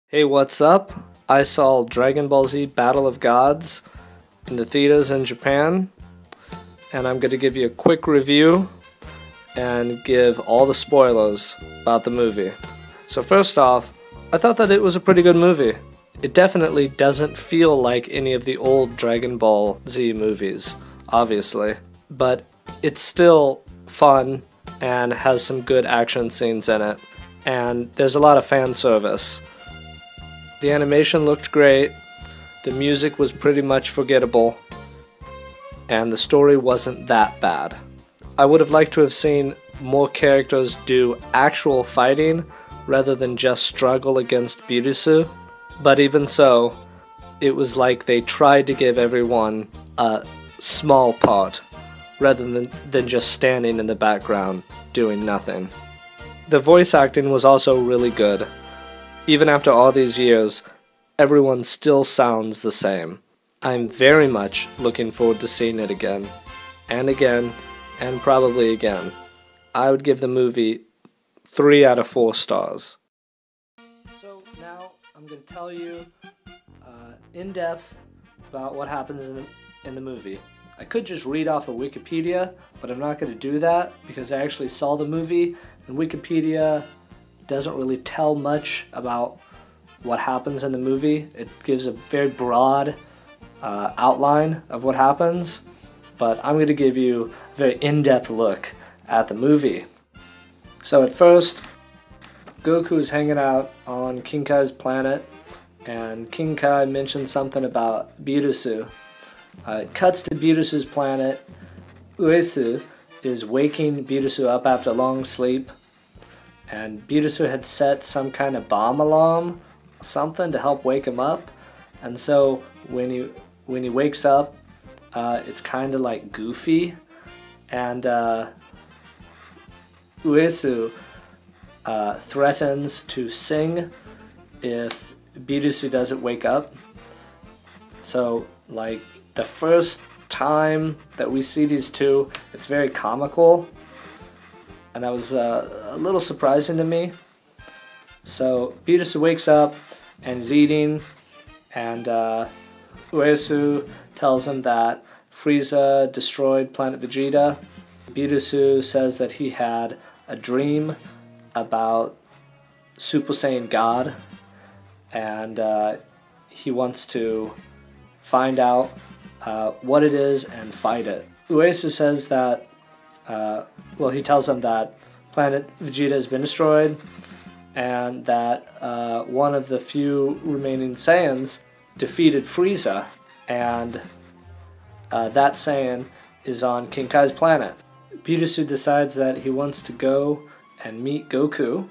Hey, what's up? I saw Dragon Ball Z Battle of Gods in the theaters in Japan, and I'm going to give you a quick review and give all the spoilers about the movie. So first off, I thought that it was a pretty good movie. It definitely doesn't feel like any of the old Dragon Ball Z movies, obviously, but it's still fun and has some good action scenes in it, and there's a lot of fan service. The animation looked great, the music was pretty much forgettable, and the story wasn't that bad. I would have liked to have seen more characters do actual fighting rather than just struggle against Birusu, but even so, it was like they tried to give everyone a small part rather than just standing in the background doing nothing. The voice acting was also really good. Even after all these years, everyone still sounds the same. I'm very much looking forward to seeing it again, and probably again. I would give the movie 3 out of 4 stars. So now I'm going to tell you in depth about what happens in the movie. I could just read off of Wikipedia, but I'm not going to do that because I actually saw the movie, and Wikipedia doesn't really tell much about what happens in the movie. It gives a very broad outline of what happens, but I'm going to give you a very in-depth look at the movie. So at first, Goku is hanging out on King Kai's planet, and King Kai mentions something about Birusu. It cuts to Birusu's planet. Uesu is waking Birusu up after a long sleep, and Birusu had set some kind of bomb alarm, something to help wake him up, and so when he wakes up, it's kind of like goofy, and Uesu threatens to sing if Birusu doesn't wake up. So like the first time that we see these two, it's very comical, and that was a little surprising to me. So Birusu wakes up and is eating, and Uesu tells him that Frieza destroyed Planet Vegeta. Birusu says that he had a dream about Super Saiyan God, and he wants to find out what it is and fight it. Uesu says that, he tells him that Planet Vegeta has been destroyed, and that one of the few remaining Saiyans defeated Frieza, and that Saiyan is on King Kai's planet. Birusu decides that he wants to go and meet Goku,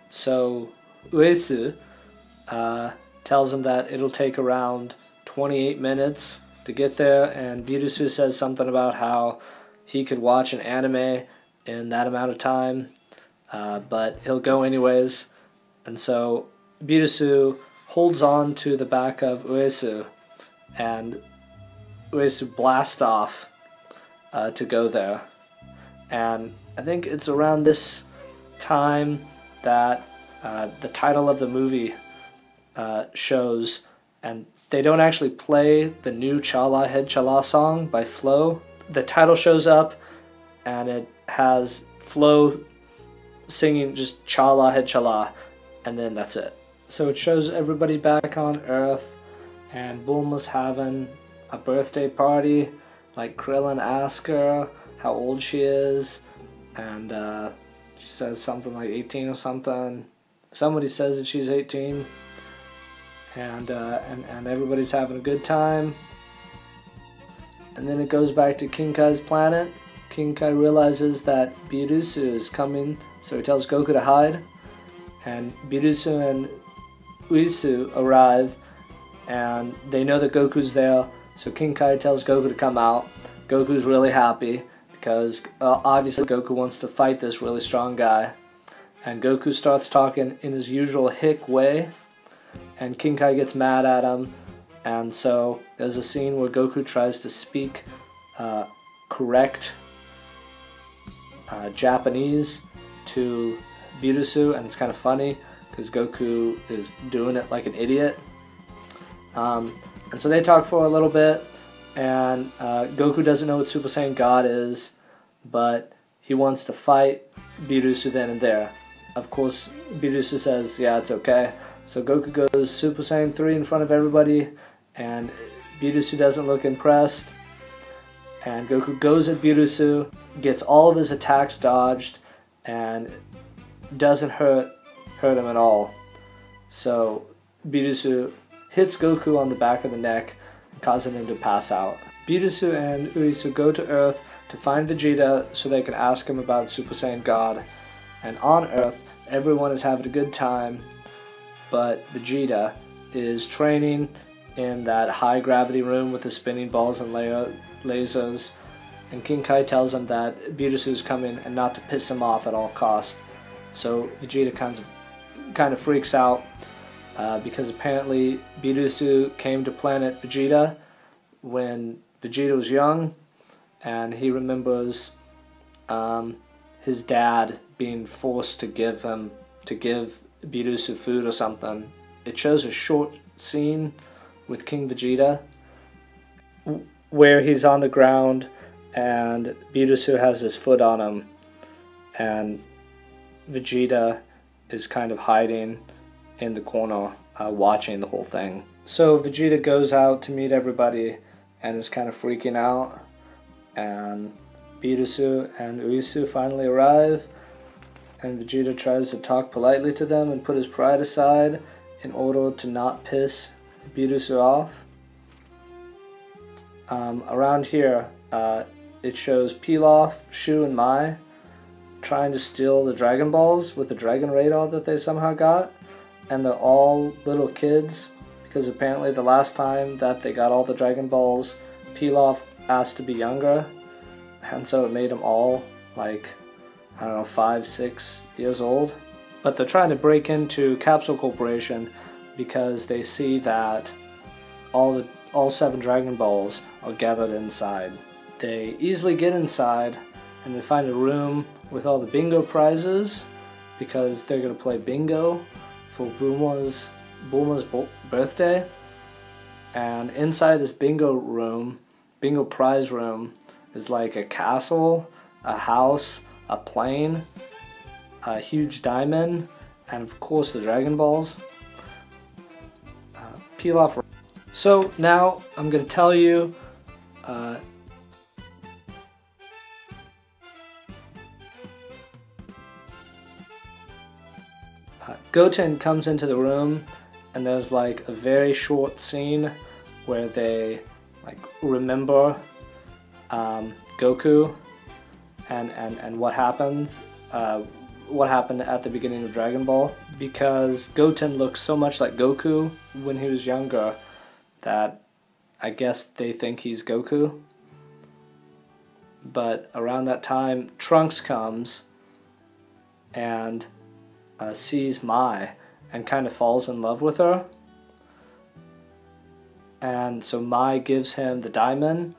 so Uesu tells him that it'll take around 28 minutes to get there, and Birusu says something about how he could watch an anime in that amount of time, but he'll go anyways. And so Birusu holds on to the back of Uesu, and Uesu blasts off to go there. And I think it's around this time that the title of the movie shows, and they don't actually play the new Chala Head Chala song by Flo. The title shows up, and it has Flo singing just Chala Head Chala, and then that's it. So it shows everybody back on Earth, and Bulma's having a birthday party. Like Krillin asks her how old she is, and she says something like 18 or something. Somebody says that she's 18, and everybody's having a good time. And then it goes back to King Kai's planet. King Kai realizes that Birusu is coming, so he tells Goku to hide. And Birusu and Uesu arrive, and they know that Goku's there, so King Kai tells Goku to come out. Goku's really happy because obviously Goku wants to fight this really strong guy. And Goku starts talking in his usual hick way, and King Kai gets mad at him And so there's a scene where Goku tries to speak correct Japanese to Birusu, and it's kind of funny because Goku is doing it like an idiot. And so they talk for a little bit, and Goku doesn't know what Super Saiyan God is, but he wants to fight Birusu then and there. Of course, Birusu says, yeah, it's okay. So Goku goes Super Saiyan 3 in front of everybody, and Birusu doesn't look impressed. And Goku goes at Birusu, gets all of his attacks dodged, and doesn't hurt him at all. So Birusu hits Goku on the back of the neck, causing him to pass out. Birusu and Uisu go to Earth to find Vegeta so they can ask him about Super Saiyan God. And on Earth, everyone is having a good time, but Vegeta is training in that high gravity room with the spinning balls and lasers, and King Kai tells him that Birusu is coming and not to piss him off at all costs. So Vegeta kind of freaks out because apparently Birusu came to planet Vegeta when Vegeta was young, and he remembers his dad being forced to give Birusu food or something. It shows a short scene with King Vegeta where he's on the ground and Birusu has his foot on him, and Vegeta is kind of hiding in the corner watching the whole thing. So Vegeta goes out to meet everybody and is kind of freaking out, and Birusu and Uisu finally arrive, and Vegeta tries to talk politely to them and put his pride aside in order to not piss Birusu off. Around here, it shows Pilaf, Shu, and Mai trying to steal the Dragon Balls with the Dragon Radar that they somehow got, and they're all little kids because apparently the last time that they got all the Dragon Balls, Pilaf asked to be younger, and so it made them all like, I don't know, 5, 6 years old. But they're trying to break into Capsule Corporation because they see that all 7 Dragon Balls are gathered inside. They easily get inside and they find a room with all the bingo prizes because they're going to play bingo for Bulma's birthday. And inside this bingo prize room, is like a castle, a house, a plane, a huge diamond, and of course the Dragon Balls. Peel off. So now I'm going to tell you Goten comes into the room, and there's like a very short scene where they like remember Goku and what happened at the beginning of Dragon Ball, because Goten looks so much like Goku when he was younger that I guess they think he's Goku. But around that time, Trunks comes and sees Mai and kind of falls in love with her. And so Mai gives him the diamond,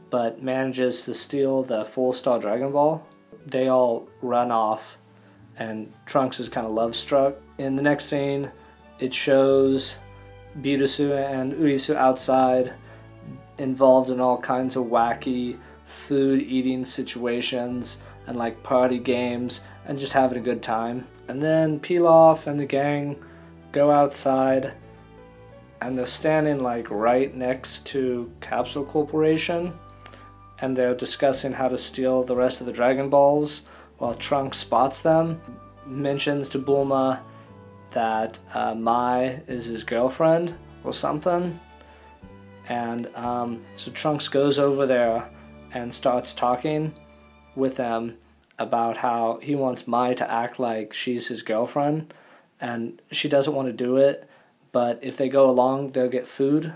but manages to steal the 4-star Dragon Ball. They all run off, and Trunks is kind of love-struck. In the next scene, it shows Birusu and Uisu outside, involved in all kinds of wacky food-eating situations and like party games, and just having a good time. And then Pilaf and the gang go outside, and they're standing like right next to Capsule Corporation, and they're discussing how to steal the rest of the Dragon Balls, while Trunks spots them, mentions to Bulma that Mai is his girlfriend or something, and so Trunks goes over there and starts talking with them about how he wants Mai to act like she's his girlfriend, and she doesn't want to do it, but if they go along, they'll get food.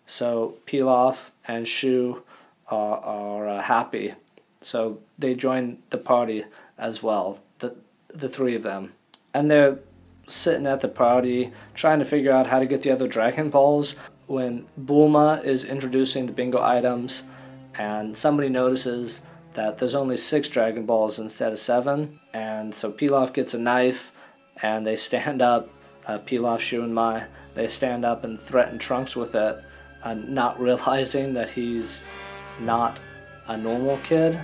So Pilaf and Shu are happy, so they join the party as well, the 3 of them. And they're sitting at the party trying to figure out how to get the other Dragon Balls, when Bulma is introducing the bingo items, and somebody notices that there's only 6 Dragon Balls instead of 7, and so Pilaf gets a knife, and they stand up, Pilaf, Shu, and Mai, they stand up and threaten Trunks with it, not realizing that he's not a normal kid.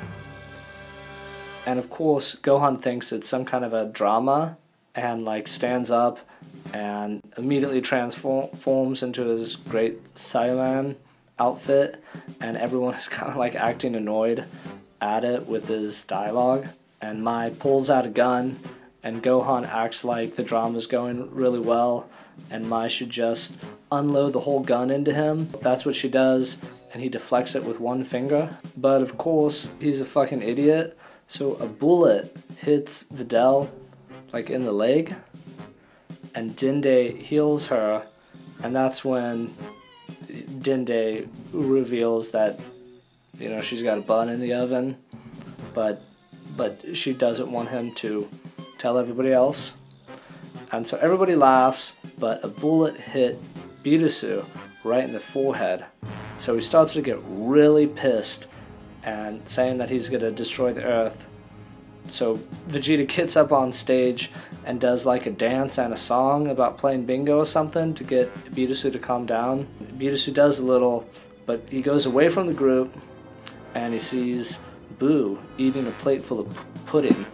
And of course, Gohan thinks it's some kind of a drama, and like stands up and immediately transforms into his great Saiyan outfit, and everyone is kind of like acting annoyed at it with his dialogue. And Mai pulls out a gun, and Gohan acts like the drama's going really well, and Mai should just unload the whole gun into him. That's what she does, and he deflects it with one finger. But of course, he's a fucking idiot, so a bullet hits Videl like in the leg, and Dende heals her, and that's when Dende reveals that, you know, she's got a bun in the oven, but she doesn't want him to tell everybody else. And so everybody laughs, but a bullet hit Bidousu right in the forehead. So he starts to get really pissed and saying that he's gonna destroy the Earth. So Vegeta gets up on stage and does like a dance and a song about playing bingo or something to get Bidousu to calm down. Bidousu does a little, but he goes away from the group and he sees Boo eating a plate full of pudding.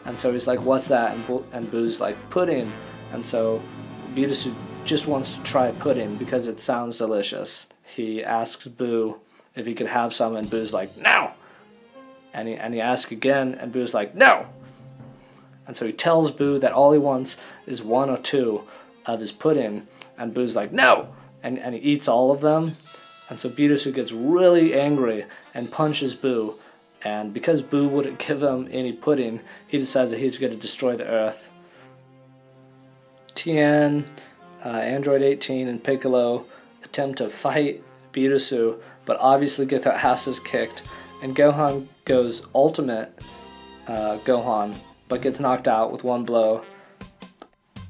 And so he's like, what's that? And Boo's like, pudding. And so Bidousu just wants to try pudding because it sounds delicious. He asks Boo if he could have some, and Boo's like, no! And he asks again, and Boo's like, no! And so he tells Boo that all he wants is 1 or 2 of his pudding, and Boo's like, no! And he eats all of them. And so Bidousu gets really angry and punches Boo. And because Boo wouldn't give him any pudding, he decides that he's going to destroy the Earth. Tien, Android 18, and Piccolo attempt to fight Bidousu, but obviously get their asses kicked. And Gohan goes Ultimate Gohan, but gets knocked out with 1 blow.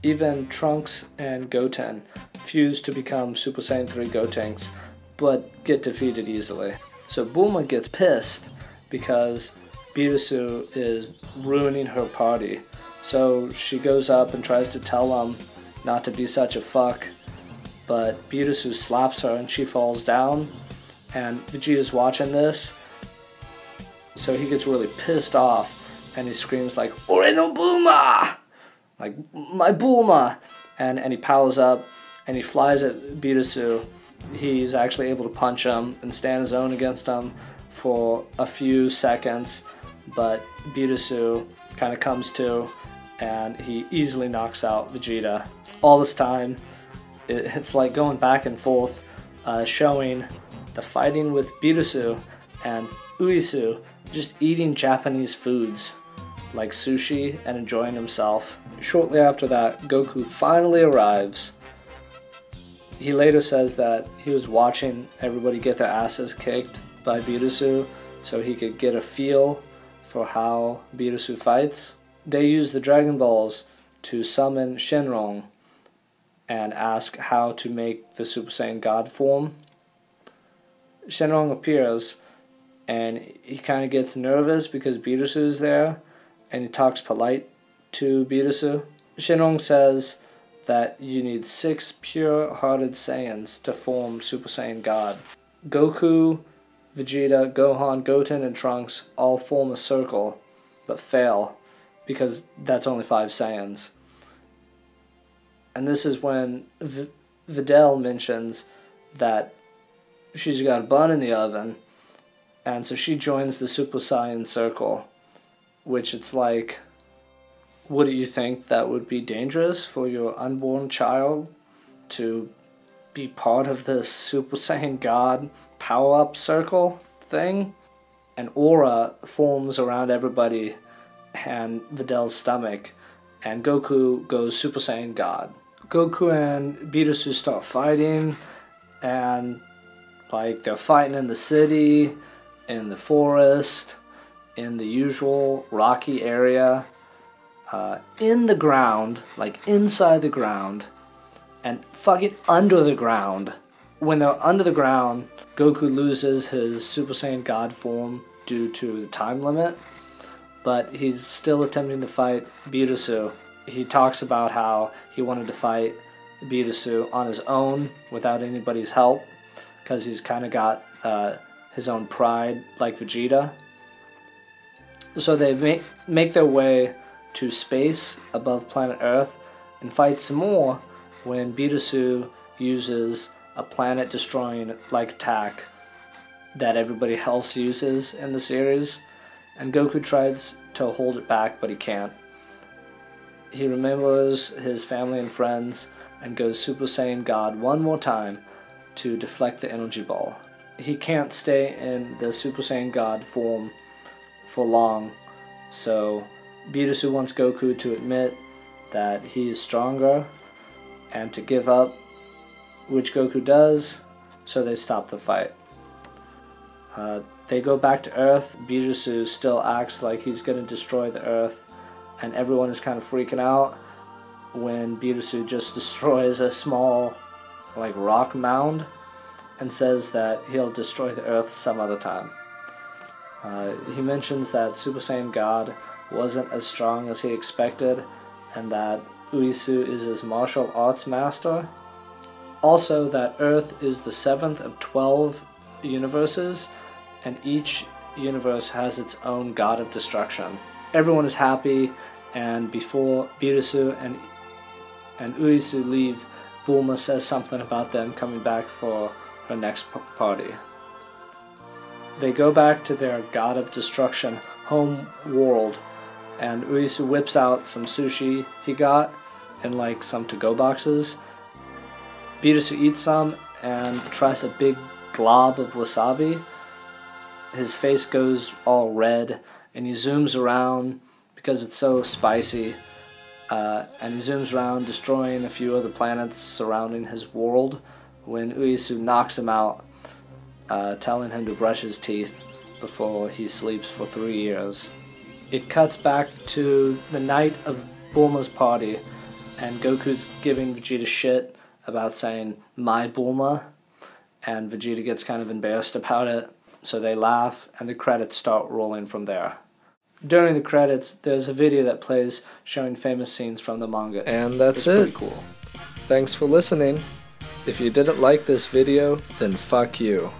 Even Trunks and Goten fuse to become Super Saiyan 3 Gotenks, but get defeated easily. So Bulma gets pissed because Bidousu is ruining her party. So she goes up and tries to tell him not to be such a fuck, but Bidousu slaps her and she falls down, and Vegeta's watching this, so he gets really pissed off and he screams like, "Ore no Bulma!" Like, my Bulma! And he powers up and he flies at Bidousu. He's actually able to punch him and stand his own against him for a few seconds, but Bidousu kind of comes to and he easily knocks out Vegeta. All this time, it's like going back and forth, showing the fighting with Bidousu and Uisu just eating Japanese foods like sushi and enjoying himself. Shortly after that, Goku finally arrives. He later says that he was watching everybody get their asses kicked by Bidousu so he could get a feel for how Bidousu fights. They use the Dragon Balls to summon Shenron and ask how to make the Super Saiyan God form. Shenron appears and he kind of gets nervous because Bidousu is there, and he talks polite to Bidousu. Shenron says that you need 6 pure-hearted Saiyans to form Super Saiyan God. Goku, Vegeta, Gohan, Goten, and Trunks all form a circle, but fail because that's only 5 Saiyans. And this is when Videl mentions that she's got a bun in the oven, and so she joins the Super Saiyan circle, which it's like, wouldn't you think that would be dangerous for your unborn child to be part of this Super Saiyan God power-up circle thing? An aura forms around everybody and Videl's stomach, and Goku goes Super Saiyan God. Goku and Bidousu start fighting, and like they're fighting in the city, in the forest, in the usual rocky area, in the ground, like inside the ground, and fucking under the ground. When they're under the ground, Goku loses his Super Saiyan God form due to the time limit, but he's still attempting to fight Birasu. He talks about how he wanted to fight Birasu on his own without anybody's help, because he's kind of got his own pride like Vegeta. So they make their way to space above planet Earth and fight some more when Birasu uses a planet-destroying like attack that everybody else uses in the series, and Goku tries to hold it back, but he can't. He remembers his family and friends and goes Super Saiyan God one more time to deflect the energy ball. He can't stay in the Super Saiyan God form for long, so Birasu wants Goku to admit that he is stronger and to give up, which Goku does, so they stop the fight. They go back to Earth. Birasu still acts like he's going to destroy the Earth, and everyone is kind of freaking out when Birasu just destroys a small rock mound and says that he'll destroy the Earth some other time. He mentions that Super Saiyan God wasn't as strong as he expected, and that Uisu is his martial arts master. Also, that Earth is the 7th of 12 universes, and each universe has its own god of destruction. Everyone is happy, and before Birasu and Uisu leave, Bulma says something about them coming back for her next party. They go back to their god of destruction home world, and Uisu whips out some sushi he got in some to-go boxes. Birasu eats some and tries a big glob of wasabi. His face goes all red, and he zooms around because it's so spicy, and he zooms around, destroying a few of the planets surrounding his world, when Uisu knocks him out, telling him to brush his teeth before he sleeps for 3 years. It cuts back to the night of Bulma's party, and Goku's giving Vegeta shit about saying, "My Bulma," and Vegeta gets kind of embarrassed about it, so they laugh, and the credits start rolling from there. During the credits, there's a video that plays showing famous scenes from the manga. And that's it. Pretty cool. Thanks for listening. If you didn't like this video, then fuck you.